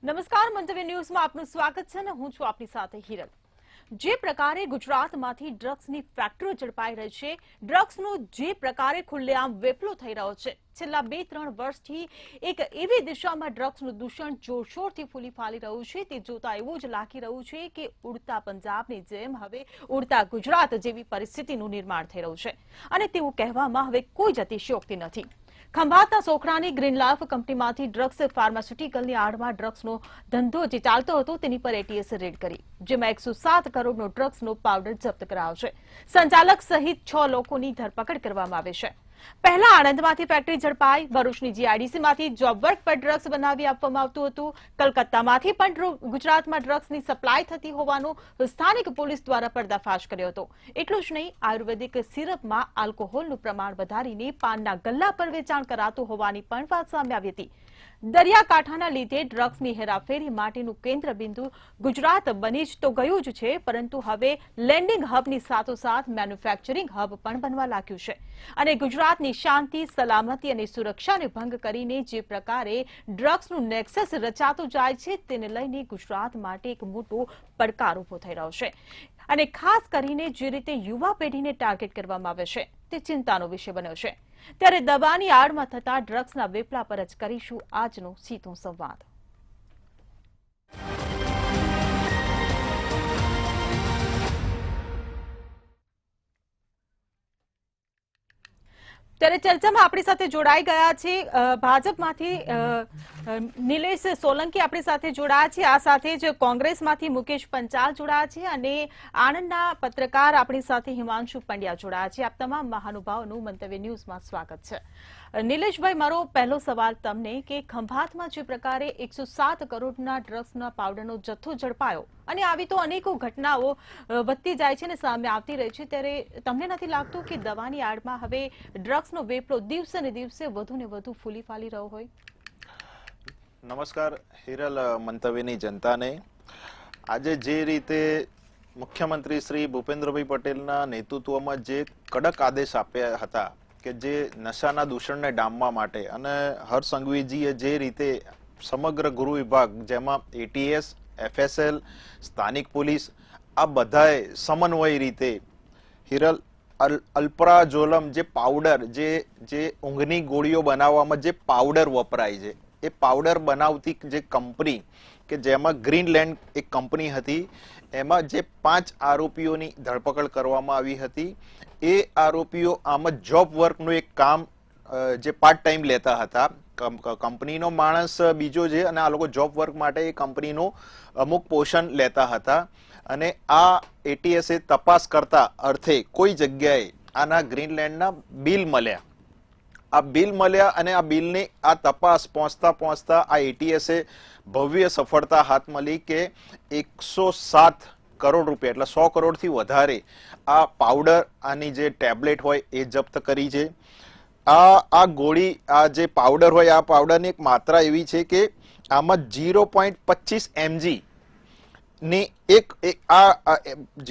નમસ્કાર, મંતવ્ય ન્યૂઝમાં આપનું સ્વાગત છે અને હું છું આપની સાથે હિરલ। જે પ્રકારે ગુજરાતમાંથી ડ્રગ્સની ફેક્ટરીઓ ઝડપાઈ રહી છે, ડ્રગ્સનો જે પ્રકારે ખુલ્લેઆમ વેપલો થઈ રહ્યો છે, છેલ્લા 2-3 વર્ષથી એક એવી દિશામાં ડ્રગ્સનું દૂષણ જોરશોરથી ફૂલી ફાલી રહ્યું છે, તે જોતા એવું જ લાગી રહ્યું છે કે ઉડતા પંજાબની જેમ હવે ઉડતા ગુજરાત જેવી પરિસ્થિતિનું નિર્માણ થઈ રહ્યું છે અને તેવું કહેવામાં હવે કોઈ જ અતિશયોક્તિ નથી। ખંભાતના સોખરાની ગ્રીન લાઈફ કંપનીમાંથી ડ્રગ્સ ફાર્માસ્યુટિકલની આડમાં ડ્રગ્સનો ધંધો જે ચાલતો હતો તેની પર એટીએસે રેડ કરી, જેમાં 107 કરોડનો ડ્રગ્સનો પાવડર જપ્ત કરાયો છે। સંચાલક સહિત 6 લોકોની ધરપકડ કરવામાં આવી છે। પહેલા આણંદમાંથી ફેક્ટરી ઝડપાઈ, ભરૂચની જીઆઈડીસીમાંથી જોબ વર્ક પર ડ્રગ્સ બનાવી આપવામાં આવતું હતું, કલકત્તામાંથી પણ ગુજરાતમાં ડ્રગ્સની સપ્લાય થતી હોવાનો સ્થાનિક પોલીસ દ્વારા પર્દાફાશ કર્યો હતો। એટલું જ નહીં, આયુર્વેદિક સિરપમાં આલ્કોહોલનું પ્રમાણ વધારીને પાનના ગલ્લા પર વેચાણ કરાતું હોવાની પણ વાત સામે આવી હતી। દરિયાકાંઠાના લીધે ડ્રગ્સની હેરાફેરી માટેનું કેન્દ્ર બિંદુ ગુજરાત બની જ તો ગયું જ છે, પરંતુ હવે લેન્ડિંગ હબની સાથોસાથ મેન્યુફેક્ચરિંગ હબ પણ બનવા લાગ્યું છે અને ગુજરાતની શાંતિ, સલામતી અને સુરક્ષાને ભંગ કરીને જે પ્રકારે ડ્રગ્સનું નેક્સસ રચાતું જાય છે, તેને લઈને ગુજરાત માટે એક મોટો પડકાર ઉભો થઈ રહ્યો છે અને ખાસ કરીને જે રીતે યુવા પેઢીને ટાર્ગેટ કરવામાં આવે છે તે ચિંતાનો વિષય બન્યો છે। ત્યારે દવાની આડમાં થતા ડ્રગ્સના વેપલા પર જ કરીશું આજનો સીધો સંવાદ। ત્યારે ચર્ચામાં આપણી સાથે જોડાઈ ગયા છે ભાજપમાંથી નિલેશ સોલંકી આપણી સાથે જોડાયા છે, આ સાથે જ કોંગ્રેસમાંથી મુકેશ પંચાલ જોડાયા છે અને આણંદના પત્રકાર આપણી સાથે હિમાંશુ પંડ્યા જોડાયા છે। આપ તમામ મહાનુભાવોનું મંતવ્ય ન્યૂઝમાં સ્વાગત છે। નિલેશભાઈ, મારો પહેલો સવાલ તમને કે ખંભાતમાં જે પ્રકારે 107 કરોડના ડ્રગ્સના પાવડરનો જથ્થો ઝડપાયો અને આવી તો અનેકો ઘટનાઓ વધતી જાય છે અને સામે આવતી રહી છે, ત્યારે તમને નથી લાગતું કે દવાની આડમાં હવે ડ્રગ્સનો વેપલો દિવસે ને દિવસે વધુ ને વધુ ફૂલી ફાલી રહ્યો હોય? નમસ્કાર હિરલ, મંતવ્યની જનતાને આજે જે રીતે મુખ્યમંત્રી શ્રી ભૂપેન્દ્રભાઈ પટેલના નેતૃત્વમાં જે કડક આદેશ આપ્યા હતા કે જે નશાના દૂષણને ડામવા માટે, અને હર્ષ સંઘવીજીએ જે રીતે સમગ્ર ગૃહ વિભાગ જેમાં એટીએસ, એફએસએલ, સ્થાનિક પોલીસ આ બધાએ સમન્વય રીતે હિરલ અલ્પ્રાઝોલમ જે પાવડર જે ઊંઘની ગોળીઓ બનાવવામાં જે પાવડર વપરાય છે, એ પાવડર બનાવતી જે કંપની કે જેમાં ગ્રીનલેન્ડ એક કંપની હતી, એમાં જે 5 આરોપીઓની ધરપકડ કરવામાં આવી હતી। એ આરોપીઓ આમાં જોબ વર્કનું એક કામ જે પાર્ટ ટાઈમ લેતા હતા, કંપનીનો માણસ બીજો છે અને આ લોકો જોબ વર્ક માટે એ કંપનીનો અમુક પોર્શન લેતા હતા અને આ એટીએસે તપાસ કરતા અર્થે કોઈ જગ્યાએ આના ગ્રીનલેન્ડના બિલ મળ્યા। આ બિલ મળ્યા અને આ બિલની આ તપાસ પહોંચતા આ એટીએસે ભવ્ય સફળતા હાથ મળી કે 107 કરોડ રૂપિયા એટલે 100 કરોડથી વધારે આ પાવડર, આની જે ટેબ્લેટ હોય એ જપ્ત કરી છે। આ ગોળી, આ જે પાવડર હોય, આ પાવડરની એક માત્રા એવી છે કે આમાં 0.25 mg ની આ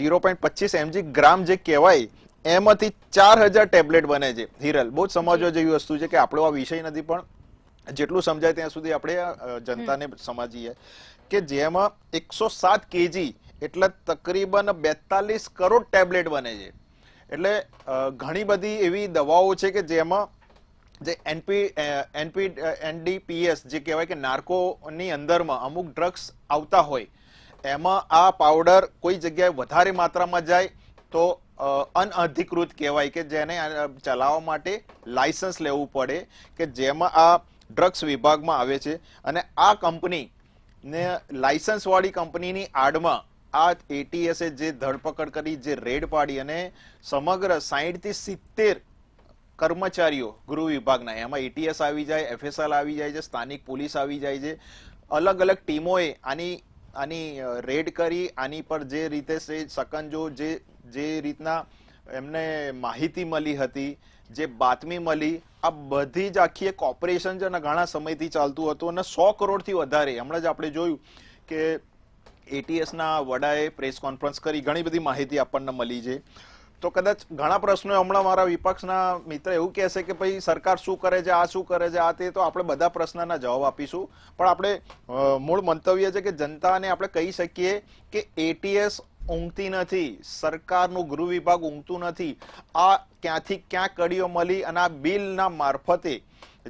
0.25 mg ગ્રામ જે કહેવાય એમાંથી 4000 ટેબ્લેટ બને છે। હિરલ, બહુ જ સમજવા જેવી વસ્તુ છે કે આપણો આ વિષય નથી, પણ જેટલું સમજાય ત્યાં સુધી આપણે જનતાને સમજીએ કે જેમાં 107 kg એટલે તકરીબન 42 કરોડ ટેબ્લેટ બને છે। એટલે ઘણી બધી એવી દવાઓ છે કે જેમાં જે એનડીપીએસ જે કહેવાય કે નાર્કોની અંદરમાં અમુક ડ્રગ્સ આવતા હોય, એમાં આ પાવડર કોઈ જગ્યાએ વધારે માત્રામાં જાય તો અનઅધિકૃત કહેવાય કે જેને ચલાવવા માટે લાયસન્સ લેવું પડે, કે જેમાં આ ડ્રગ્સ વિભાગમાં આવે છે અને આ કંપની ને લાયસન્સ વાળી કંપનીની આડમાં આ એટીએસે જે ધરપકડ કરી, જે રેડ પાડી અને સમગ્ર 60 થી 70 કર્મચારીઓ ગૃહ વિભાગના, એમાં એટીએસ આવી જાય, એફએસએલ આવી જાય છે, સ્થાનિક પોલીસ આવી જાય છે, અલગ અલગ ટીમોએ આની રેડ કરી, આની પર જે રીતે સકંજો જે રીતના એમને માહિતી મળી હતી, જે બાતમી મળી, આ બધી જ આખી એક ઓપરેશન છે અને ઘણા સમયથી ચાલતું હતું અને 100 કરોડથી વધારે, હમણાં જ આપણે જોયું કે એટીએસના વડાએ પ્રેસ કોન્ફરન્સ કરી, ઘણી બધી માહિતી આપણને મળી છે। તો કદાચ ઘણા પ્રશ્નો હમણાં મારા વિપક્ષના મિત્ર એવું કહેશે કે ભાઈ સરકાર શું કરે છે, આ શું કરે છે, આ તે, તો આપણે બધા પ્રશ્નના જવાબ આપીશું. પણ આપણે મૂળ મંતવ્ય છે કે જનતાને આપણે કહી શકીએ કે એટીએસ ઊંઘતી નથી, સરકારનું ગૃહ વિભાગ ઊંઘતું નથી. આ ક્યાંથી ક્યાં કડીઓ મળી અને આ બિલના મારફતે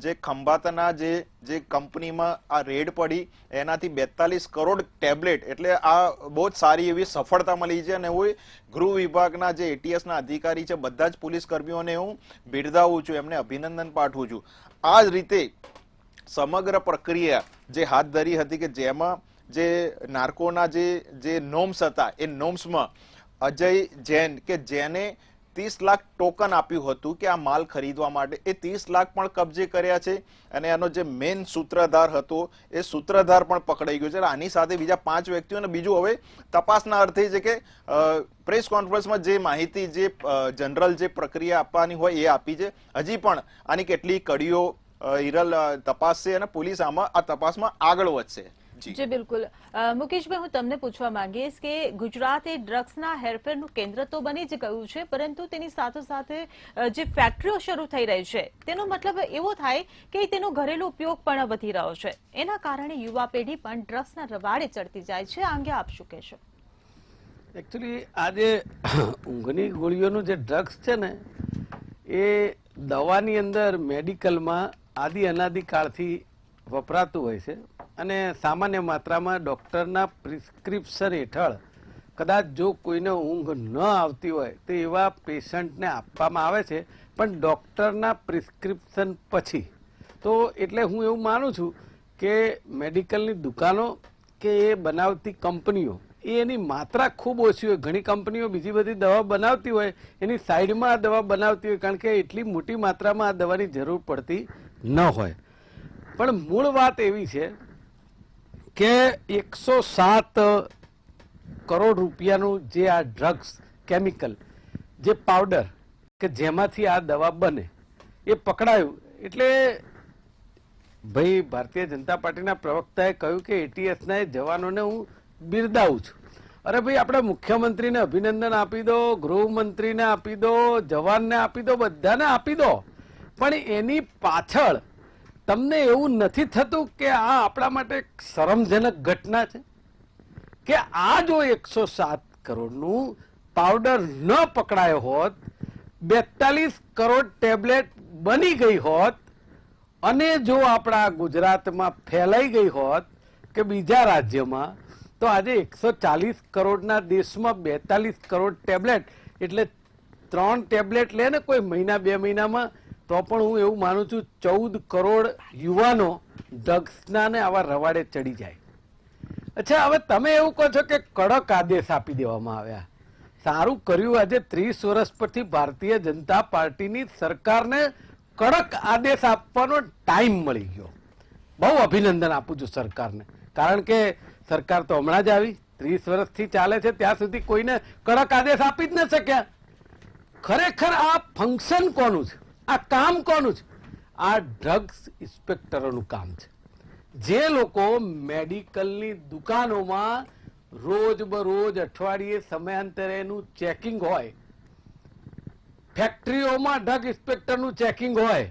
જે ખંભાતના જે કંપનીમાં આ રેડ પડી એનાથી 42 કરોડ ટેબ્લેટ, એટલે આ બહુ જ સારી એવી સફળતા મળી છે. અને હું ગૃહ વિભાગના જે એટીએસના અધિકારી છે બધા જ પોલીસ કર્મીઓને હું બિરદાવું છું, એમને અભિનંદન પાઠવું છું. આ જ રીતે સમગ્ર પ્રક્રિયા જે હાથ ધરી હતી કે જેમાં જે નાર્કોના જે નોર્મ્સ હતા એ નોર્મ્સમાં અજય જૈન કે જેને 30 લાખ ટોકન આપ્યું હતું કે આ માલ ખરીદવા માટે, એ 30 લાખ પણ કબજે કર્યા છે. અને એનો જે મેઇન સૂત્રધાર હતો એ સૂત્રધાર પણ પકડાઈ ગયો છે. આની સાથે બીજા 5 વ્યક્તિઓને બીજું હવે તપાસના અર્થે છે કે પ્રેસ કોન્ફરન્સમાં જે માહિતી જે જનરલ જે પ્રક્રિયા આપવાની હોય એ આપી છે. હજી પણ આની કેટલી કડીઓ હિરલ તપાસશે અને પોલીસ આમાં આ તપાસમાં આગળ વધશે. જી બિલકુલ. મુકેશભાઈ, હું તમને પૂછવા માંગીશ કે ગુજરાત એ ડ્રગ્સના હેરફેરનું કેન્દ્ર તો બની જ ગયું છે, પરંતુ તેની સાથે જે ફેક્ટરીઓ શરૂ થઈ રહી છે તેનો મતલબ એવો થાય કે તેનો ઘરેલું ઉપયોગ પણ વધી રહ્યો છે. એના કારણે યુવા પેઢી પણ ડ્રગ્સના રવાડે ચડતી જાય છે. આ અંગે આપ શું કહેશો? એકચ્યુઅલી આ જે ઊંઘની ગોળીઓનું જે ડ્રગ્સ છે ને એ દવાની અંદર મેડિકલમાં આદિ અનાદિકાળથી વપરાતું હોય છે અને સામાન્ય માત્રામાં ડૉક્ટરના પ્રિસ્ક્રિપ્શન હેઠળ કદાચ જો કોઈને ઊંઘ ન આવતી હોય તો એવા પેશન્ટને આપવામાં આવે છે, પણ ડૉક્ટરના પ્રિસ્ક્રિપ્શન પછી. તો એટલે હું એવું માનું છું કે મેડિકલની દુકાનો કે એ બનાવતી કંપનીઓ એની માત્રા ખૂબ ઓછી હોય. ઘણી કંપનીઓ બીજી બધી દવા બનાવતી હોય, એની સાઈડમાં આ દવા બનાવતી હોય, કારણ કે એટલી મોટી માત્રામાં આ દવાની જરૂર પડતી ન હોય. પણ મૂળ વાત એવી છે કે 107 કરોડ રૂપિયાનું જે આ ડ્રગ્સ કેમિકલ જે પાવડર કે જેમાંથી આ દવા બને એ પકડાયું. એટલે ભાઈ ભારતીય જનતા પાર્ટીના પ્રવક્તાએ કહ્યું કે એટીએસના જવાનોને હું બિરદાવું છું. અરે ભાઈ, આપણે મુખ્યમંત્રીને અભિનંદન આપી દો, ગૃહમંત્રીને આપી દો, જવાનને આપી દો, બધાને આપી દો, પણ એની પાછળ તમને એવું નથી થતું કે આ આપણા માટે શરમજનક ઘટના છે કે આ જો 107 કરોડનું પાવડર ન પકડાયો હોત, 42 કરોડ ટેબ્લેટ બની ગઈ હોત અને જો આપણા ગુજરાતમાં ફેલાઈ ગઈ હોત કે બીજા રાજ્યમાં, તો આજે 140 કરોડના દેશમાં 42 કરોડ ટેબ્લેટ એટલે 3 ટેબ્લેટ લે ને કોઈ મહિના 2 મહિનામાં, તો પણ હું એવું માનું છું 14 કરોડ યુવાનો ડ્રગ્સના ને આવા રવાડે ચડી જાય. અચ્છા, હવે તમે એવું કહો છો કે કડક આદેશ આપી દેવામાં આવ્યા. સારું કર્યું, આજે 30 વર્ષ પછી ભારતીય જનતા પાર્ટીની સરકારને કડક આદેશ આપવાનો ટાઈમ મળી ગયો. બહુ અભિનંદન આપું છું સરકારને, કારણ કે સરકાર તો હમણાં જ આવી, 30 વર્ષથી ચાલે છે, ત્યાં સુધી કોઈને કડક આદેશ આપી જ ન શક્યા. ખરેખર આ ફંક્શન કોનું છે, આ કામ કોનું છે? આ ડ્રગ્સ ઇન્સ્પેક્ટરોનું કામ છે. જે લોકો મેડિકલની દુકાનોમાં રોજ બરોજ અઠવાડિયે સમયાંતરેનું ચેકિંગ હોય, ફેક્ટરીઓમાં ડ્રગ ઇન્સ્પેક્ટરનું ચેકિંગ હોય,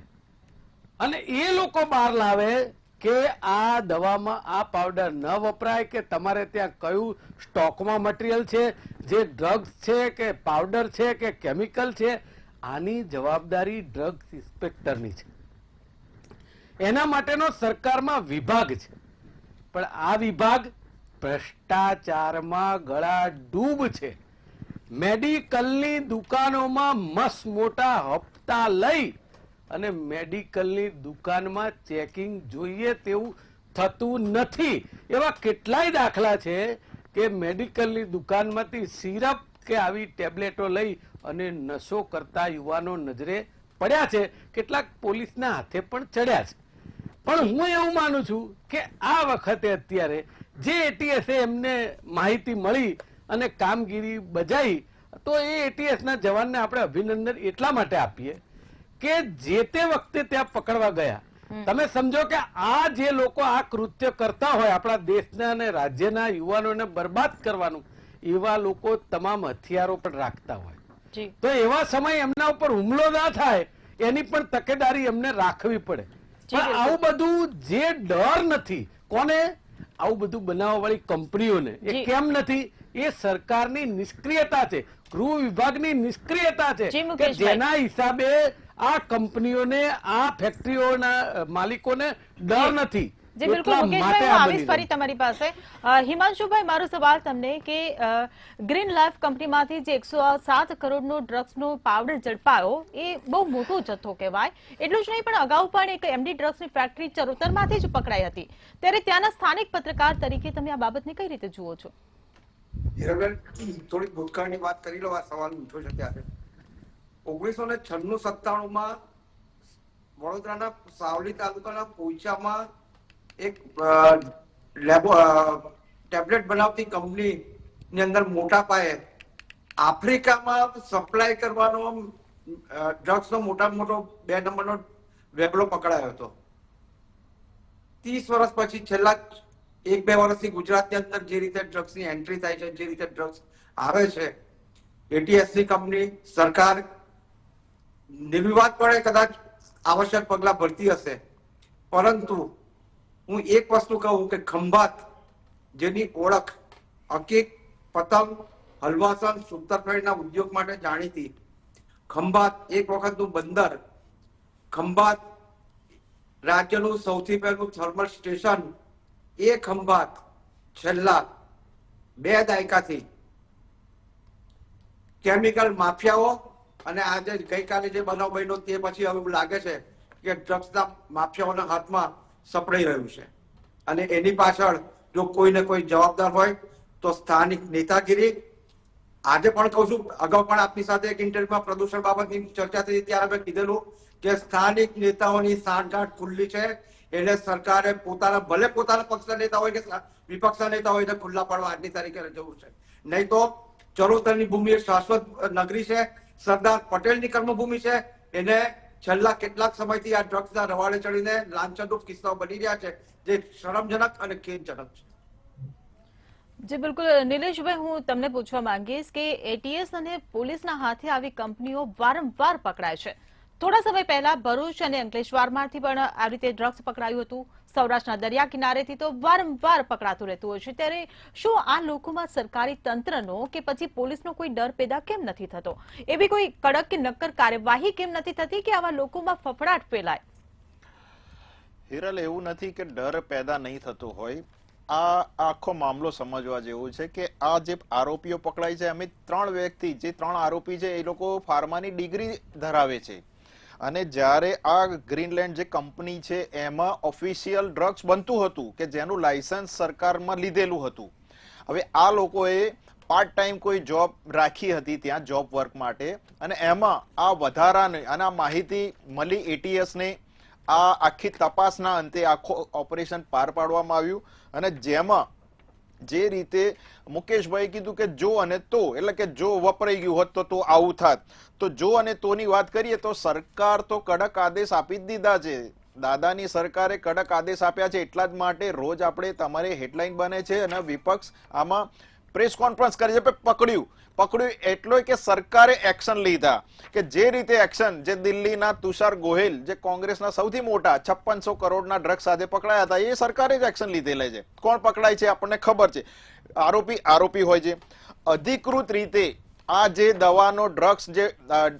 અને એ લોકો બહાર લાવે કે આ દવામાં આ પાવડર ન વપરાય, કે તમારે ત્યાં કયું સ્ટોકમાં મટીરિયલ છે, જે ડ્રગ્સ છે કે પાવડર છે કે કેમિકલ છે, આની જવાબદારી ડ્રગ્સ ઇન્સ્પેક્ટરની છે. એના માટેનો સરકારમાં વિભાગ છે, પણ આ વિભાગ ભ્રષ્ટાચારમાં ગળા ડૂબ છે. મેડિકલની દુકાનોમાં મસ્ત મોટા હપ્તા લઈ અને મેડિકલની દુકાનમાં ચેકિંગ જોઈએ તેવું થતું નથી. એવા કેટલાય દાખલા છે કે મેડિકલની દુકાનમાંથી સિરપ કે આવી ટેબ્લેટો લઈ અને નશો કરતા યુવાનો નજરે પડ્યા છે, કેટલાક પોલીસના હાથે પણ ચડ્યા છે. પણ હું એવું માનું છું કે આ વખતે અત્યારે જે એટીએસે એમને માહિતી મળી અને કામગીરી બજાવી, તો એ એટીએસના જવાનને આપણે અભિનંદન એટલા માટે આપીએ કે જે તે વખતે ત્યાં પકડવા ગયા. તમે સમજો કે આ જે લોકો આ કૃત્ય કરતા હોય, આપણા દેશના અને રાજ્યના યુવાનોને બરબાદ કરવાનું, એવા લોકો તમામ હથિયારો પણ રાખતા હોય. જી. તો એવા સમય એમના ઉપર હુમલો ના થાય એની પણ તકેદારી એમને રાખવી પડે. પણ આવું બધું જે ડર નથી કોને, આવું બધું બનાવવા વાળી કંપનીઓને, એ જી. કેમ નથી? એ સરકારની નિષ્ક્રિયતા છે, ગૃહ વિભાગની નિષ્ક્રિયતા છે જી, કે મુકેશભાઈ. જેના હિસાબે આ કંપનીઓને, આ ફેક્ટરીઓના માલિકોને ડર જી. નથી. જી બિલકુલ એટલા મુકેશભાઈ, માટે હું આ આવીશ બની ફરી તમારી પાસે. હિમાંશુભાઈ, મારો સવાલ તમને કે ગ્રીન લાઈફ કંપનીમાંથી જે 107 કરોડનો ડ્રગ્સનો પાવડર ઝડપાયો એ બહુ મોટો જથ્થો કહેવાય. એટલું જ નહીં પણ અગાઉ પણ એક એમડી ડ્રગ્સની ફેક્ટરી ચરોતરમાંથી જ પકડાઈ હતી. ત્યારે ત્યાંના સ્થાનિક પત્રકાર તરીકે તમે આ બાબતને કઈ રીતે જુઓ છો? હીરાબેન, થોડીક ભૂતકાળની વાત કરી લો. આ સવાલ પૂછ્યો છે ત્યારે 1996-97 વડોદરાના સાવલી તાલુકાના પોઈચામાં એક ટેબ્લેટ બનાવતી કંપની ની અંદર મોટા પાયે આફ્રિકામાં સપ્લાય કરવાનો ડ્રગ્સનો મોટામાં મોટો 2 નંબરનો વેપલો પકડાયો હતો. 30 વર્ષ પછી છેલ્લા 1-2 વર્ષથી ગુજરાતની અંદર જે રીતે ડ્રગ્સની એન્ટ્રી થાય છે, જે રીતે ડ્રગ્સ આવે છે, એટીએસની કંપની સરકાર નિર્વિવાદપણે કદાચ આવશ્યક પગલા ભરતી હશે, પરંતુ હું એક વસ્તુ કહું કે ખંભાત, જેની ઓળખ હકીક, પતંગ, હલવાસન, સૂતરફેણીના ઉદ્યોગ માટે જાણીતી, ખંભાત એક વખતનું બંદર, ખંભાત રાજ્યનું સૌથી પહેલું થર્મલ સ્ટેશન, એ ખંભાત છેલ્લા 2 દાયકાથી કેમિકલ માફિયાઓ અને આજે ગઈકાલે જે બનાવ બન્યો તે પછી હવે લાગે છે કે ડ્રગ્સના માફિયાઓના હાથમાં સપડાઈ રહ્યું છે. અને એની પાછળ જો કોઈને કોઈ જવાબદાર હોય તો સ્થાનિક નેતાગીરી. આજે પણ કહું છું, અગાઉ પણ આપની સાથે એક ઇન્ટરવ્યુમાં પ્રદૂષણ બાબતની ચર્ચા થઈ ત્યારે મેં કીધેલું કે સ્થાનિક નેતાઓની સાંઠગાંઠ ખુલ્લી છે. એને સરકારે ભલે પોતાના પક્ષના નેતા હોય કે વિપક્ષના નેતા હોય એને ખુલ્લા પાડવા આજની તારીખે જરૂર છે. નહીં તો ચરોતરની ભૂમિ એ શાશ્વત નગરી છે, સરદાર પટેલની કર્મભૂમિ છે. એને છેલ્લા કેટલાક સમયથી આ ડ્રગ્સના રવાડે ચડીને લાંછનરૂપ કિસ્સાઓ બની રહ્યા છે, જે શરમજનક અને ખેદજનક છે. જી બિલકુલ નિલેશભાઈ, હું તમને પૂછવા માંગીશ કે એટીએસ અને પોલીસના હાથે આવી કંપનીઓ વારંવાર પકડાય છે. થોડા સમય પહેલા ભરૂચ અને અંકલેશ્વરમાંથી પણ આવી રીતે ડ્રગ્સ પકડાયું હતું. સૌરાષ્ટ્રના દરિયા કિનારેથી તો વારંવાર પકડાતું રહેતું હોય છે. ત્યારે શું આ લોકોમાં સરકારી તંત્રનો કે પછી પોલીસનો કોઈ ડર પેદા કેમ નથી થતો? એવી કોઈ કડક કે નક્કર કાર્યવાહી કેમ નથી થતી કે આવા લોકોમાં ફફડાટ ફેલાય? હિરલ, એવું નથી કે ડર પેદા નહીં થતો હોય. આ આખો મામલો સમજવા જેવો છે કે આ જે આરોપીઓ પકડાય છે, અમે 3 વ્યક્તિ, જે 3 આરોપી છે એ લોકો ફાર્માની ડિગ્રી ધરાવે છે. અને જ્યારે આ ગ્રીનલેન્ડ જે કંપની છે એમાં ઓફિશિયલ ડ્રગ્સ બનતું હતું કે જેનું લાયસન્સ સરકારમાં લીધેલું હતું. હવે આ લોકોએ પાર્ટ ટાઈમ કોઈ જોબ રાખી હતી ત્યાં, જોબ વર્ક માટે, અને એમાં આ વધારાની અને આ માહિતી મળી એટીએસને. આ આખી તપાસના અંતે આખો ઓપરેશન પાર પાડવામાં આવ્યું અને જેમાં જે રીતે મુકેશભાઈ કીધું કે જો અને તો, એટલે કે જો વપરાઈ ગયું હોત તો આવું થાત. તો જો અને તોની વાત કરીએ તો સરકાર તો કડક આદેશ આપી જ દીધા છે. દાદાની સરકારે કડક આદેશ આપ્યા છે. એટલા જ માટે રોજ આપણે તમારે હેડલાઇન બને છે અને વિપક્ષ આમાં પ્રેસ કોન્ફરન્સ કરી છે. પકડ્યું એટલો કે સરકારે એક્શન લીધા કે જે રીતે એક્શન જે દિલ્હીના તુષાર ગોહિલ, જે કોંગ્રેસના સૌથી મોટા 5600 કરોડના ડ્રગ્સ સાથે પકડાયા હતા, એ સરકારે જ એક્શન લીધેલા છે. કોણ પકડાય છે આપણને ખબર છે. આરોપી હોય છે. અધિકૃત રીતે આ જે દવાનો ડ્રગ્સ, જે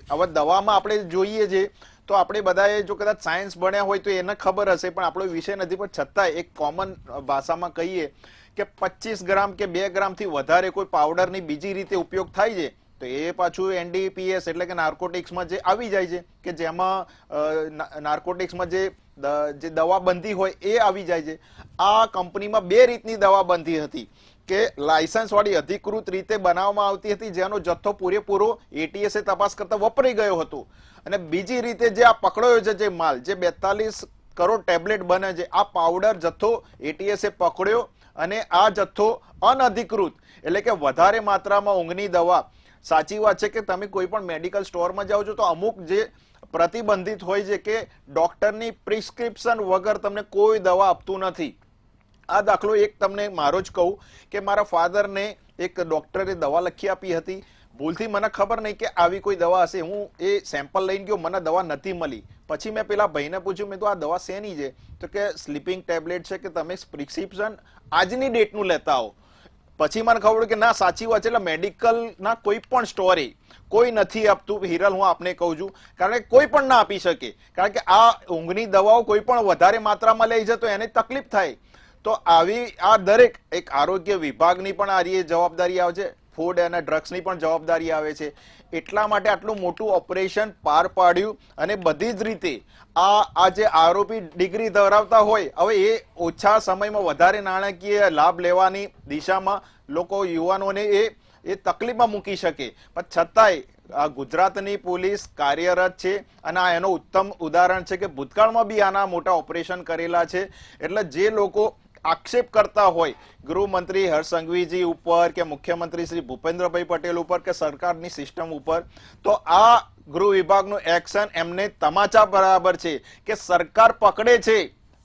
હવે દવામાં આપણે જોઈએ છે તો આપણે બધાએ જો કદાચ સાયન્સ ભણ્યા હોય તો એને ખબર હશે, પણ આપણો વિષય નથી. પણ છતાંય એક કોમન ભાષામાં કહીએ કે 25 ગ્રામ કે 2 ગ્રામથી વધારે કોઈ પાવડરની બીજી રીતે ઉપયોગ થાય છે તો એ પાછું એનડીપીએસ એટલે કે નાર્કોટિક્સમાં જે આવી જાય છે, કે જેમાં નાર્કોટિક્સમાં જે દવા બનતી હોય એ આવી જાય છે. આ કંપનીમાં 2 રીતની દવા બનતી હતી કે લાયસન્સ વાળી અધિકૃત રીતે બનાવવામાં આવતી હતી, જેનો જથ્થો પૂરેપૂરો એટીએસે તપાસ કરતા વપરાઈ ગયો હતો. અને બીજી રીતે જે આ પકડાયો છે જે માલ, જે 42 કરોડ ટેબ્લેટ બને છે, આ પાવડર જથ્થો એટીએસે પકડ્યો અને આ જથ્થો અનધિકૃત એટલે કે વધારે માત્રામાં ઊંઘની દવા. સાચી વાત છે કે તમે કોઈ પણ મેડિકલ સ્ટોરમાં જાઓ છો તો અમુક જે પ્રતિબંધિત હોય છે કે ડોક્ટરની પ્રિસ્ક્રિપ્શન વગર તમને કોઈ દવા આપતું નથી. આ દાખલો એક તમને મારો જ કહું કે મારા ફાધરને એક ડોક્ટરે દવા લખી આપી હતી. ભૂલથી મને ખબર નહીં કે આવી કોઈ દવા હશે, હું એ સેમ્પલ લઈને ગયો, મને દવા નથી મળી. પછી મેં પેલા ભાઈને પૂછ્યું, મેં તો આ દવા શેની છે? તો કે સ્લીપિંગ ટેબ્લેટ છે, કે તમે પ્રિસ્ક્રિપ્શન આજની ડેટનું લેતા આવો. પછી મને ખબર કે ના સાચી વાત છે. એટલે મેડિકલના કોઈ પણ સ્ટોરે કોઈ નથી આપતું હિરલ, હું આપને કહું છું, કારણ કે કોઈ પણ ના આપી શકે. કારણ કે આ ઊંઘની દવાઓ કોઈ પણ વધારે માત્રામાં લે છે તો એને તકલીફ થાય. તો આવી આ દરેક એક આરોગ્ય વિભાગની પણ આ જવાબદારી આવે છે, ફૂડ અને ડ્રગ્સની પણ જવાબદારી આવે છે. એટલા માટે આટલું મોટું ઓપરેશન પાર પાડ્યું અને બધી જ રીતે આ જે આરોપી ડિગ્રી ધરાવતા હોય, હવે એ ઓછા સમયમાં વધારે નાણાકીય લાભ લેવાની દિશામાં લોકો યુવાનોને એ તકલીફમાં મૂકી શકે. પણ છતાંય ગુજરાતની પોલીસ કાર્યરત છે અને આ એનો ઉત્તમ ઉદાહરણ છે કે ભૂતકાળમાં બી આના મોટા ઓપરેશન કરેલા છે. એટલે જે લોકો આક્ષેપ કરતા હોય ગૃહમંત્રી હર્ષ સંઘવીજી ઉપર કે મુખ્યમંત્રી શ્રી ભૂપેન્દ્રભાઈ પટેલ ઉપર કે સરકારની સિસ્ટમ ઉપર, તો આ ગૃહ વિભાગનું એક્શન એમને તમાચા બરાબર છે કે સરકાર પકડે છે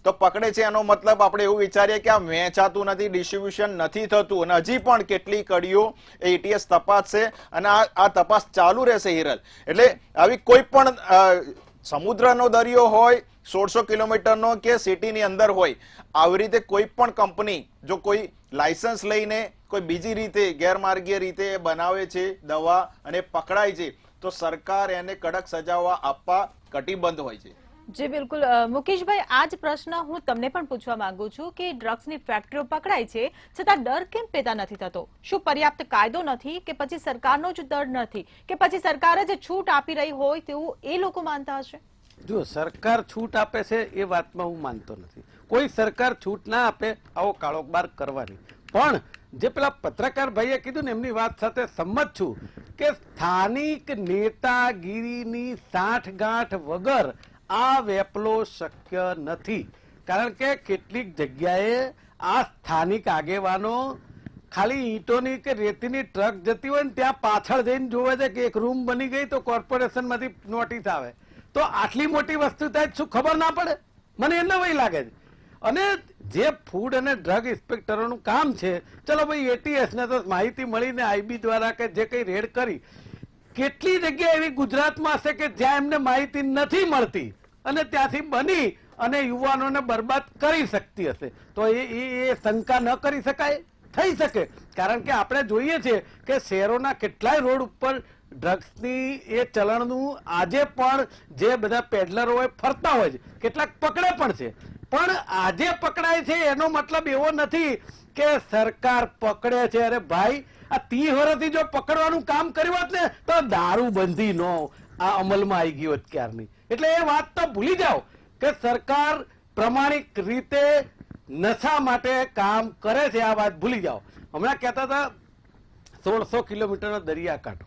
તો પકડે છે, એનો મતલબ આપણે એવું વિચારીએ કે આ વેચાતું નથી, ડિસ્ટ્રીબ્યુશન નથી થતું. અને હજી પણ કેટલી કડીઓ એટીએસ તપાસશે અને આ તપાસ ચાલુ રહેશે હિરલ. એટલે આવી કોઈ પણ સમુદ્રનો દરિયો હોય, 1600 કિલોમીટરનો કે સિટીની અંદર હોય, આવી રીતે કોઈ પણ કંપની જો કોઈ લાયસન્સ લઈને કોઈ બીજી રીતે ગેરમાર્ગીય રીતે બનાવે છે દવા અને પકડાય છે તો સરકાર એને કડક સજાઓ આપવા કટિબદ્ધ હોય છે. જી બિલકુલ મુકેશભાઈ, આ જ પ્રશ્ન હું તમને પણ પૂછવા માંગુ છું કે ડ્રગ્સની ફેક્ટરીઓ પકડાય છે છતાં ડર કેમ પેદા નથી થતો? શું પર્યાપ્ત કાયદો નથી કે પછી સરકારનો જ ડર નથી કે પછી સરકાર જ છૂટ આપી રહી હોય તેવું એ લોકો માનતા હશે? જો સરકાર છૂટ આપે છે એ વાતમાં હું માનતો નથી. કોઈ સરકાર છૂટ ના આપે આવો કાળોબાર કરવાની. પણ જે પેલા પત્રકાર ભાઈએ કીધું ને એમની વાત સાથે સંમત છું કે સ્થાનિક નેતાગીરીની સાંઠગાંઠ વગર આ વેપલો શક્ય નથી. કારણ કે કેટલીક જગ્યાએ આ સ્થાનિક આગેવાનો ખાલી ઈંટોની કે રેતીની ટ્રક જતી હોય ને ત્યાં પાછળ જઈને જોવે છે કે એક રૂમ બની ગઈ તો કોર્પોરેશનમાંથી નોટિસ આવે. તો આટલી મોટી વસ્તુ થાય શું ખબર ના પડે? મને એ નવાઈ લાગે છે. અને જે ફૂડ અને ડ્રગ ઇન્સ્પેક્ટરોનું કામ છે, ચલો ભાઈ એટીએસ ને તો માહિતી મળીને આઈબી દ્વારા કે જે કઈ રેડ કરી, કેટલી જગ્યા એવી ગુજરાતમાં હશે કે જ્યાં એમને માહિતી નથી મળતી અને ત્યાંથી બની અને યુવાનોને બરબાદ કરી શકતી હશે. તો એ શંકા ન કરી શકાય? થઈ શકે. કારણ કે આપણે જોઈએ છીએ કે શહેરોના કેટલાય રોડ ઉપર ડ્રગ્સની એ ચલણનું આજે પણ જે બધા પેડલરો હોય ફરતા હોય છે, કેટલાક પકડે પણ છે. પણ આજે પકડાય છે એનો મતલબ એવો નથી કે સરકાર પકડે છે. અરે ભાઈ, આ 30 વર્ષથી જો પકડવાનું કામ કર્યું હોત ને તો દારૂબંધી નો આ અમલમાં આવી ગયો હોત ક્યારની. એટલે એ વાત તો ભૂલી જાઓ કે સરકાર પ્રમાણિક રીતે નશા માટે કામ કરે છે, આ વાત ભૂલી જાઓ. હમણાં કહેતા હતા 1600 કિલોમીટરનો દરિયાકાંઠો.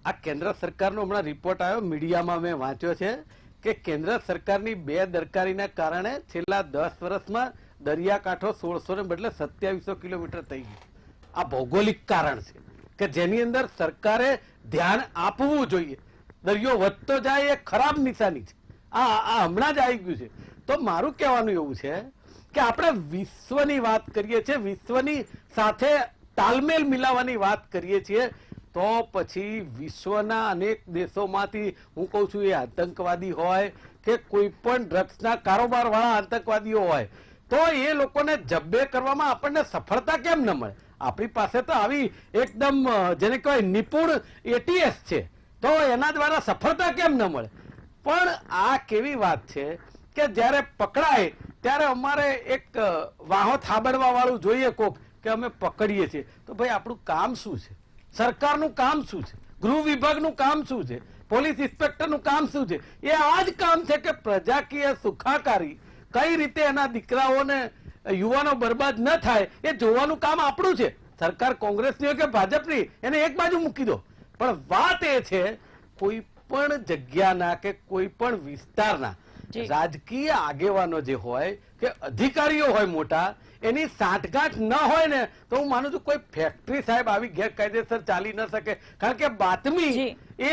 આ કેન્દ્ર સરકારનો હમણાં રિપોર્ટ આવ્યો, મીડિયામાં મેં વાંચ્યો છે કે કેન્દ્ર સરકારની બેદરકારીના કારણે છેલ્લા 10 વર્ષમાં દરિયાકાંઠો 1600 ને બદલે 2700 કિલોમીટર થઈ ગયો. આ ભૌગોલિક કારણ છે કે જેની અંદર સરકારે ધ્યાન આપવું જોઈએ. દરિયો વધતો જાય એ ખરાબ નિશાની છે. આ હમણાં જ આવી ગયું છે. તો મારું કહેવાનું એવું છે કે આપણે વિશ્વની વાત કરીએ છીએ, વિશ્વની સાથે તાલમેલ મિલાવવાની વાત કરીએ છીએ, તો પછી વિશ્વના અનેક દેશોમાંથી હું કહું છું એ આતંકવાદી હોય કે કોઈ પણ ડ્રગ્સના કારોબાર વાળા આતંકવાદીઓ હોય, તો એ લોકોને જબ્બે કરવામાં આપણને સફળતા કેમ ન મળે? આપણી પાસે તો આવી એકદમ જેને કહેવાય નિપુણ એટીએસ છે, તો એના દ્વારા સફળતા કેમ ન મળે? પણ આ કેવી વાત છે કે જ્યારે પકડાય ત્યારે અમારે એક વાહો થાબડવા વાળું જોઈએ કોક કે અમે પકડીએ છીએ. તો ભાઈ આપણું કામ શું છે? સરકારનું કામ શું છે? ગૃહ વિભાગનું કામ શું છે? પોલીસ ઇન્સ્પેક્ટરનું કામ શું છે? એ આ જ કામ છે કે પ્રજાકીય સુખાકારી કઈ રીતે એના દીકરાઓને યુવાનો બરબાદ ન થાય એ જોવાનું કામ આપણું છે. સરકાર કોંગ્રેસની હોય કે ભાજપની, એને એક બાજુ મૂકી દો. પણ વાત એ છે કોઈ પણ જગ્યાના કે કોઈ પણ વિસ્તારના રાજકીય આગેવાનો જે હોય કે અધિકારીઓ હોય મોટા, એની સાંઠગાંઠ ન હોય ને તો હું માનું છું કોઈ ફેક્ટરી સાહેબ આવી ગેરકાયદેસર ચાલી ન શકે. કારણ કે બાતમી એ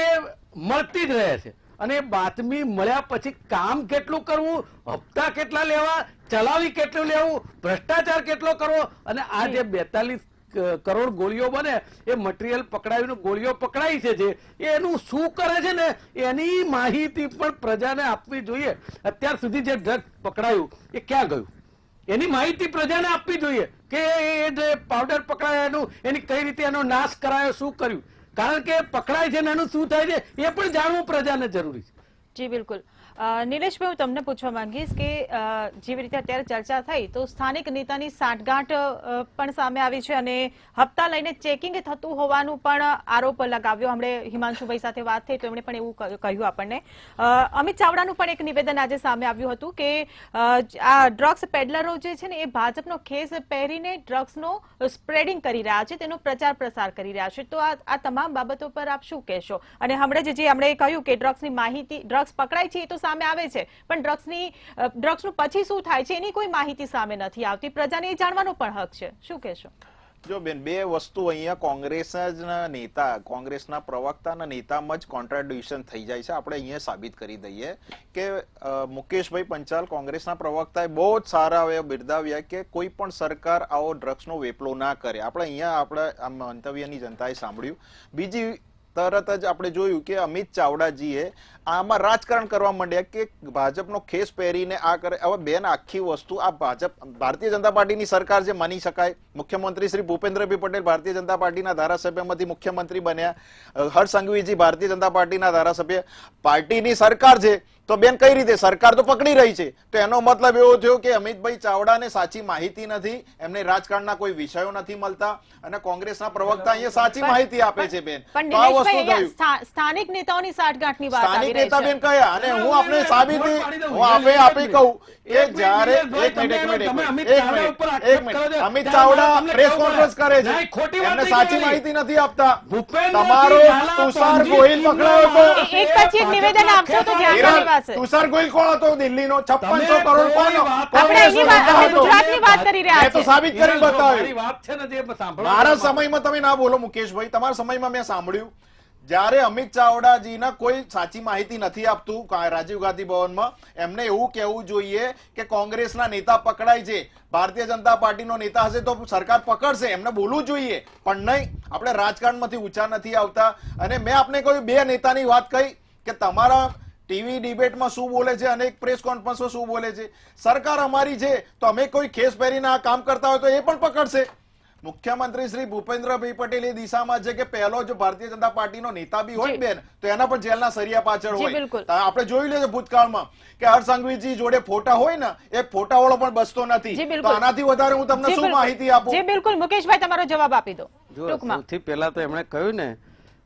મળતી જ રહે છે અને બાતમી મળ્યા પછી કામ કેટલું કરવું, હપ્તા કેટલા લેવા, ચલાવી કેટલું લેવું, ભ્રષ્ટાચાર કેટલો કરવો, અને આ જે 42 કરોડ ગોળીઓ બને એ મટીરિયલ પકડાયું ગોળીઓ પકડાઈ છે જે એનું શું કરે છે ને એની માહિતી પણ પ્રજાને આપવી જોઈએ. અત્યાર સુધી જે ડ્રગ્સ પકડાયું એ ક્યાં ગયું એની માહિતી પ્રજાને આપવી જોઈએ કે એ જે પાવડર પકડાય એની કઈ રીતે એનો નાશ કરાયો શું કર્યું, કારણ કે પકડાય છે ને એનું શું થાય છે એ પણ જાણવું પ્રજાને જરૂરી છે. જી બિલકુલ. નિલેશભાઈ, હું તમને પૂછવા માંગીશ કે જેવી રીતે અત્યારે ચર્ચા થઈ તો સ્થાનિક નેતાની સાંઠગાંઠ પણ સામે આવી છે અને હપ્તા લઈને ચેકિંગ થતું હોવાનું પણ આરોપ લગાવ્યો. હમણે હિમાંશુભાઈ સાથે વાત થઈ તો એમણે પણ એવું કહ્યું આપણને. અમિત ચાવડાનું પણ એક નિવેદન આજે સામે આવ્યું હતું કે આ ડ્રગ્સ પેડલરો જે છે ને એ ભાજપનો ખેસ પહેરીને ડ્રગ્સનો સ્પ્રેડિંગ કરી રહ્યા છે, તેનો પ્રચાર પ્રસાર કરી રહ્યા છે. તો આ તમામ બાબતો પર આપ શું કહેશો? અને હમણાં જે એમણે કહ્યું કે ડ્રગ્સની માહિતી ડ્રગ્સ પકડાય છે એ તો સામે આવે છે, પણ ડ્રગ્સનું પછી શું થાય છે એની કોઈ માહિતી સામે નથી આવતી. પ્રજાને એ જાણવાનો પણ હક છે. શું કહેશો? જો બેન, બે વસ્તુ અહીંયા કોંગ્રેસના નેતા, કોંગ્રેસના પ્રવક્તાના નેતામાં જ કોન્ટ્રાડિક્શન થઈ જાય છે. આપણે અહીંયા સાબિત કરી દઈએ કે મુકેશભાઈ પંચાલ કોંગ્રેસના પ્રવક્તાએ બહુ જ સારા બિરદાવ્યા કે કોઈ પણ સરકાર આવો ડ્રગ્સનો વેપલો ના કરે. આપણે અહીંયા આપણે મંતવ્યની જનતાએ સાંભળ્યું. બીજી તરત જ આપણે જોયું કે અમિત ચાવડાજીએ આમાં રાજકારણ કરવા માંડ્યા કે ભાજપનો ખેસ પહેરીને આ કરે. હવે બેન, આખી વસ્તુ આ ભારતીય જનતા પાર્ટીની સરકાર જે માની શકાય. મુખ્યમંત્રી શ્રી ભૂપેન્દ્રભાઈ પટેલ ભારતીય જનતા પાર્ટીના ધારાસભ્યમાંથી મુખ્યમંત્રી બન્યા. હર્ષ સંઘવીજી ભારતીય જનતા પાર્ટીના ધારાસભ્ય. પાર્ટીની સરકાર છે તો બેન કઈ રીતે સરકાર તો પકડી રહી છે, તો એનો મતલબ એવો થયો કે અમિતભાઈ ચાવડાને સાચી માહિતી નથી, એમને રાજકારણના કોઈ વિષયો નથી મળતા અને કોંગ્રેસના પ્રવક્તા અહીંયા સાચી માહિતી આપે છે. બેન, તો આ વસ્તુ થયું. સ્થાનિક નેતાઓની સાઠગાંઠની વાત આવી સ્થાનિક નેતા બેન કયા, અને હું આપણે સાબિતી હું આપી કહું કે જ્યારે એક minute Amit Chavda press conference કરે છે, એમને સાચી માહિતી નથી આપતા. તમારો તુષાર ગોહિલ પકડાયો હતો. એક પછી એક નિવેદન આપશો તો ધ્યાનમાં લેવાશે. તુષાર ગોહિલ કોણ હતો? દિલ્હીનો 5600 કરોડ કોણ? આપણે ગુજરાતની વાત કરી રહ્યા મેં તો છીએ. સાબિત કરી બતાવ્યું. વાત છે ને જે સાંભળો મારા સમયમાં તમે ના બોલો મુકેશભાઈ, તમારા સમયમાં મેં સાંભળ્યું જ્યારે અમિત ચાવડાજીના કોઈ સાચી માહિતી નથી આપતું રાજીવ ગાંધી ભવનમાં, એમને એવું કહેવું જોઈએ કે કોંગ્રેસના નેતા પકડાય છે, ભારતીય જનતા પાર્ટીનો નેતા હશે તો સરકાર પકડશે, એમને બોલવું જોઈએ. પણ નહીં, આપણે રાજકારણમાંથી ઊંચા નથી આવતા. અને મેં આપને કહ્યું બે નેતાની વાત કહી કે તમારા ટીવી ડિબેટમાં શું બોલે છે અને એક પ્રેસ કોન્ફરન્સમાં શું બોલે છે. સરકાર અમારી છે તો અમે કોઈ ખેસ પહેરીને આ કામ કરતા હોય તો એ પણ પકડશે. મુખ્યમંત્રી શ્રી ભૂપેન્દ્રભાઈ પટેલ એ દિશામાં છે કે પહેલો જો ભારતીય જનતા પાર્ટીનો નેતા બી હોય બેન તો એના પણ જેલના સરિયા પાછળ હોય. આપણે જોઈ લેજો ભૂતકાળમાં કે હર્ષ સંઘવીજી જોડે ફોટા હોય ને એ ફોટા વાળો પણ બસતો નથી. તો આનાથી વધારે હું તમને શું માહિતી આપું? જી બિલકુલ. મુકેશભાઈ, તમારો જવાબ આપી દો. સૌથી પહેલા તો એમણે કહ્યું ને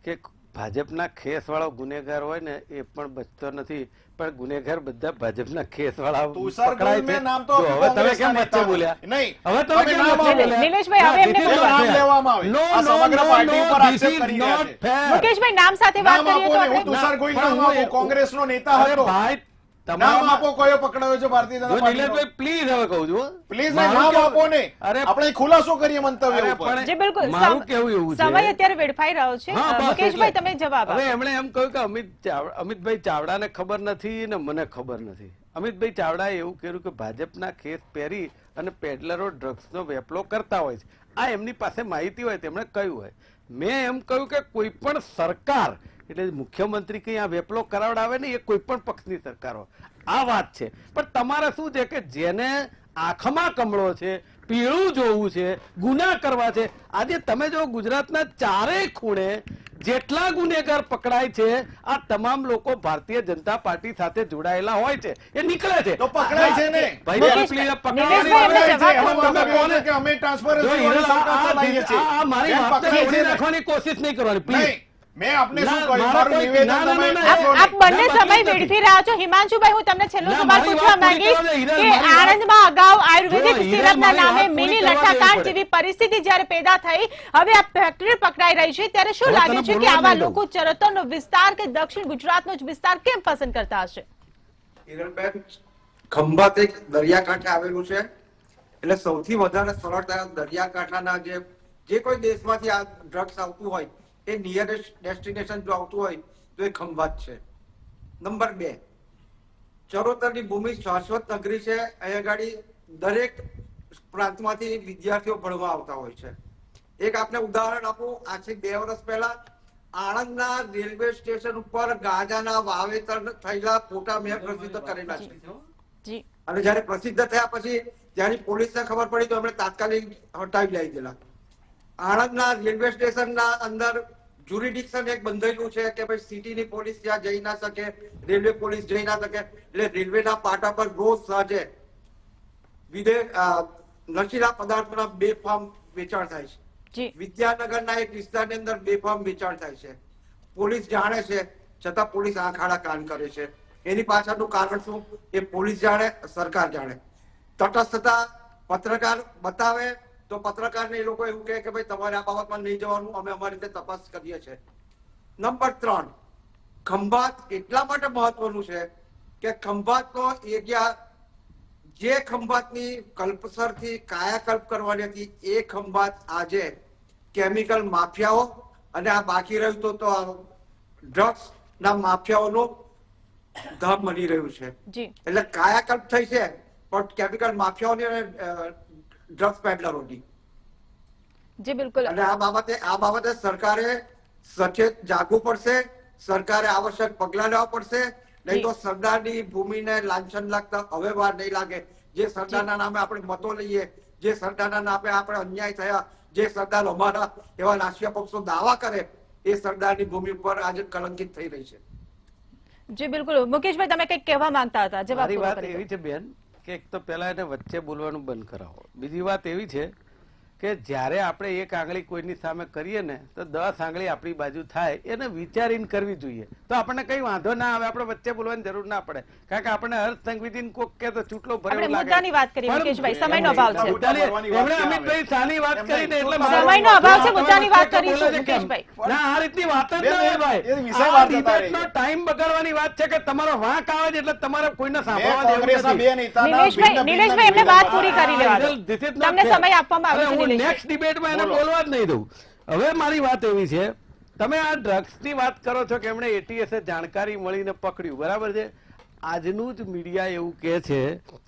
કે ભાજપના ખેસ વાળો ગુનેગાર હોય ને એ પણ બચતો નથી, પણ ગુનેગાર બધા ભાજપના ખેસ વાળા પકડાય છે. હવે તમે કેમ વચ્ચે બોલ્યા? નહીં, હવે તમે કેમ વચ્ચે બોલ્યા? નિલેશભાઈ, હવે એમને નામ લેવામાં આવે. આ સમગ્ર પાર્ટી ઉપર આક્ષેપ કરી રહ્યા છે. મુકેશભાઈ, નામ સાથે વાત કરીએ તો હું તુષાર ગોહિલ નામ આપું, કોંગ્રેસનો નેતા હતો. ભાઈ નામ આપો કયો પકડાયો છે ભારતીય જનતા પાર્ટીનો? નિલેશભાઈ પ્લીઝ હવે કહું છું, પ્લીઝ નામ આપો ને. આપણે ખુલાસો કરીએ મંતવ્ય ઉપર. જી બિલકુલ. મારું કેવું એવું છે, સમય અત્યારે વેડફાઈ રહ્યો છે. મુકેશભાઈ, તમે જવાબ આપો. હવે એમણે એમ કહ્યું કે અમિતભાઈ ચાવડાને ખબર નથી ને મને ખબર નથી. અમિતભાઈ ચાવડાએ એવું કર્યું કે ભાજપના ખેસ પહેરી અને પેડલરો ડ્રગ્સનો વેપલો કરતા હોય છે, આ એમની પાસે માહિતી હોય તેમણે કહ્યું હોય. મેં એમ કહ્યું કે કોઈ પણ સરકાર એટલે મુખ્યમંત્રી કઈ આ વેપલો કરાવડાવે ને એ કોઈ પણ પક્ષની સરકાર હોય, આ વાત છે. પણ તમારે શું છે કે જેને આંખમાં કમળો છે, પીળું જોવું છે, ગુના કરવા છે, આજે તમે જો ગુજરાતના ચારેય ખૂણે જેટલા ગુનેગાર પકડાય છે આ તમામ લોકો ભારતીય જનતા પાર્ટી સાથે જોડાયેલા હોય છે, એ નીકળે છે તો પકડાય છે ને. મારી વાતને રાખવાની કોશિશ નહીં કરવાની પ્લીઝ. મેં આપને શું કહ્યું? મારું નિવેદન આપ બંને સમય વેડફી રહ્યા છો. હિમાંશુભાઈ, હું તમને છેલ્લો સવાલ પૂછવા માંગીશ કે આણંદમાં અગાઉ આયુર્વેદિક સિરપના નામે મિની લઠ્ઠાકાંડ જેવી પરિસ્થિતિ જ્યારે પેદા થઈ, હવે આ ફેક્ટરી પકડાઈ રહી છે, ત્યારે શું લાગે છે કે આવા લોકો ચરોતરનો વિસ્તાર કે દક્ષિણ ગુજરાતનો જ વિસ્તાર કેમ પસંદ કરતા હશે? હિરલબેન, ખંભાત એક દરિયાકાંઠે આવેલું છે, એટલે સૌથી વધારે સરળતા દરિયાકાંઠાના જે કોઈ દેશમાંથી આ ડ્રગ્સ આવતું હોય એ નિયરેસ્ટ ડેસ્ટિનેશન જો આવતું હોય તો એ ખંભાત છે. નંબર 2, ચરોતરની ભૂમિ શાશ્વત નગરી છે. અહીંયા ગાડી દરેક પ્રાંતમાંથી વિદ્યાર્થીઓ ભણવા આવતા હોય છે. એક આપને ઉદાહરણ આપું, આજથી 2 વર્ષ પહેલા આણંદના રેલવે સ્ટેશન ઉપર ગાંજાના વાવેતર થયેલા ફોટા મેં પ્રસિદ્ધ કરેલા છે. જી અને જયારે પ્રસિદ્ધ થયા પછી જ્યારે પોલીસને ખબર પડી તો એમણે તાત્કાલિક હટાવી લઈ દીધેલા. આણંદના રેલવે સ્ટેશનના અંદર જ્યુરિડિક્શન એક બંધાયેલું છે કે ભાઈ સિટીની પોલીસ ત્યાં જઈ ના શકે, રેલવે પોલીસ જઈ ના શકે, એટલે રેલવેના પાટા પર રોજ સાંજે નશીલા પદાર્થોના બેફામ વેચાણ થાય છે. જી વિદ્યાનગરના એક વિસ્તારની અંદર બેફામ વેચાણ થાય છે. પોલીસ જાણે છે છતાં પોલીસ આંખ આડા કાન કરે છે. એની પાછળનું કારણ શું એ પોલીસ જાણે, સરકાર જાણે. તટસ્થતા પત્રકાર બતાવે તો પત્રકારને એ લોકો એવું કહે કે ભાઈ તમારે આ બાબતમાં નહીં જવાનું, અમે અમારી રીતે તપાસ કરીએ છીએ. નંબર 3, ખંભાત એટલા માટે મહત્વનું છે કે ખંભાતનો એરિયા જે ખંભાતની કલ્પસરથી કાયાકલ્પ કરવાની હતી એ ખંભાત આજે કેમિકલ માફિયાઓ અને આ બાકી રહ્યું તો ડ્રગ્સ ના માફિયાઓનું ધામ બની રહ્યું છે. જી એટલે કાયાકલ્પ થઈ છે પણ કેમિકલ માફિયાઓની અને ડ્રગ્સ પેડલરોની. જી બિલકુલ. અને આ બાબતે સરકારે સચેત જાગવું પડશે. સરકારે આવશ્યક પગલાં લેવા પડશે, નહીં તો સરદારની ભૂમિને લાંછન લાગતા હવે વાર નહીં લાગે. જે સરદારના નામે આપણે મતો લઈએ, જે સરદારના નામે આપણે અન્યાય થયા, જે સરદાર અમારા એવા રાષ્ટ્રીય પક્ષો દાવા કરે, એ સરદારની ભૂમિ પર આજે કલંકિત થઈ રહી છે. જી બિલકુલ. મુકેશભાઈ તમે કંઈક કહેવા માંગતા હતા, જવાબ મારી પૂરો વાત કરી દો. એવી છે બેન કે એક તો પેલા એને વચ્ચે બોલવાનું બંધ કરાવો. બીજી વાત એવી છે કે જ્યારે આપણે એક આંગળી કોઈની સામે કરીએ ને તો 10 આંગળી આપણી બાજુ થાય, એને વિચારીને કરવી જોઈએ તો આપણને કઈ વાંધો ના આવે. આપણે વચ્ચે બોલવાની જરૂર ના પડે, કારણ કે આપણને હર્ષ સંઘવીજીને કોક કે તો ચૂંટલો ભરેલો આપણે લાગે. મુદ્દાની વાત કરીએ મુકેશભાઈ, સમયનો અભાવ છે. એમણે અમિતભાઈ સાની વાત કરીને એટલે સમયનો અભાવ છે, મુદ્દાની વાત કરીશું મુકેશભાઈ. ના, આ રીતની વાત જ ના હોય ભાઈ. એ વિષય આ વાત જતા ડિબેટનો રહી. ટાઈમ બગાડવાની વાત છે કે તમારો વાંક આવે છે એટલે તમારે કોઈને બે સાંભળવા દેવું કોંગ્રેસના નથી. બે નેતાના નિલેશભાઈ ભિન્ન ભિન્ન નિલેશભાઈ એમને વાત પૂરી કરી લેવા દો. This is not તમને fair. સમય આપવામાં આવ્યો છે હવે હું નિલેશભાઈ. next debateમાં એને બોલવા જ નહીં દઉં. હવે મારી વાત એવી છે, તમે આ ડ્રગ્સની વાત કરો છો કે એમણે ATS જાણકારી મળીને પકડ્યું, બરાબર છે. આજનું જ મીડિયા એવું કહે છે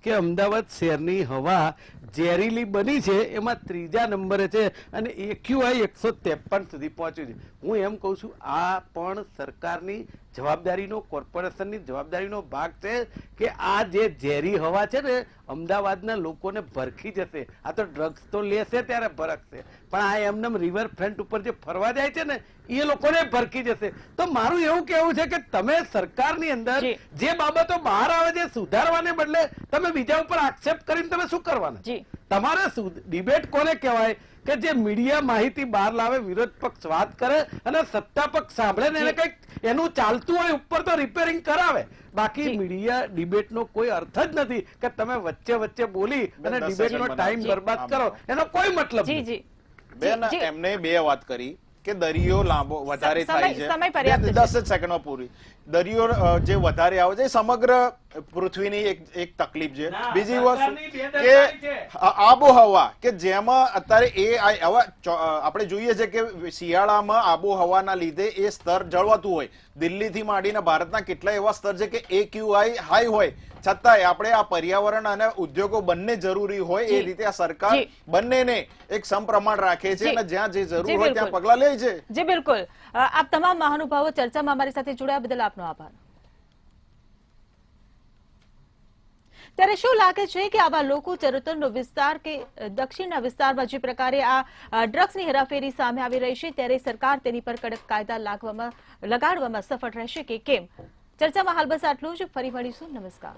કે અમદાવાદ શહેરની હવા ઝેરીલી બની છે, એમાં 3જા નંબરે છે અને AQI 153 સુધી પહોંચ્યું છે. હું એમ કહું છું આ પણ સરકારની જવાબદારીનો, કોર્પોરેશનની જવાબદારીનો ભાગ છે કે આ જે ઝેરી હવા છે ને અમદાવાદના લોકોને ભરખી જશે. આ તો ડ્રગ્સ તો લેશે ત્યારે ભરકશે, પણ આ એમને રિવર ફ્રન્ટ ઉપર જે ફરવા જાય છે ને એ લોકોને ભરખી જશે. તો મારું એવું કેવું છે કે તમે સરકારની અંદર જી. જે બાબતો બહાર આવે છે સુધારવાને બદલે તમે બીજા ઉપર આક્ષેપ કરીને તમે શું કરવાના? જી. તમારે ડિબેટ કોને કહેવાય કે જે મીડિયા માહિતી બહાર લાવે, વિરોધ પક્ષ વાત કરે અને સત્તા પક્ષ સાંભળે ને એને કંઈક એનું ચાલતું હોય ઉપર તો રિપેરિંગ કરાવે. બાકી જી. મીડિયા ડિબેટનો કોઈ અર્થ જ નથી કે તમે વચ્ચે વચ્ચે બોલી અને 10 ડિબેટનો સેકન્ડ ટાઈમ બનાવો. બરબાદ જી. કરો, એનો કોઈ મતલબ જી નથી. જી બેન જી. એમને 2 વાત કરી કે દરિયો લાંબો વધારે સમય- થાય છે. સમય પર્યાપ્ત છે. 10 જ સેકન્ડમાં પૂરી. દરિયો જે વધારે આવે છે એ સમગ્ર પૃથ્વીની એક તકલીફ છે. ના, બીજી સરકારની વસ્તુ બેદરકારી કે છે. આબોહવા કે જેમાં અત્યારે આપણે જોઈએ છે કે શિયાળામાં આબોહવાના લીધે એ સ્તર જળવાતું હોય. દિલ્હીથી માંડીને ભારતના કેટલા એવા સ્તર છે કે AQI હાઈ હોય છતાંય આપણે આ પર્યાવરણ અને ઉદ્યોગો બંને જરૂરી હોય એ જી. રીતે આ સરકાર જી. બંનેને એક સમપ્રમાણ રાખે છે જી. અને જ્યાં જે જરૂર જી, હોય ત્યાં બિલકુલ. પગલા લે છે. જી બિલકુલ. આપ તમામ મહાનુભાવો ચર્ચામાં અમારી સાથે જોડાયા બદલ આપનો આભાર. ત્યારે શું લાગે છે કે આવા લોકો ચરોતરનો વિસ્તાર કે દક્ષિણના વિસ્તારમાં જે પ્રકારે આ ડ્રગ્સની હેરાફેરી સામે આવી રહી છે ત્યારે સરકાર તેની પર કડક કાયદા લગાડવામાં સફળ રહેશે કે કેમ? ચર્ચામાં હાલ બસ આટલું જ. ફરી મળીશું. નમસ્કાર.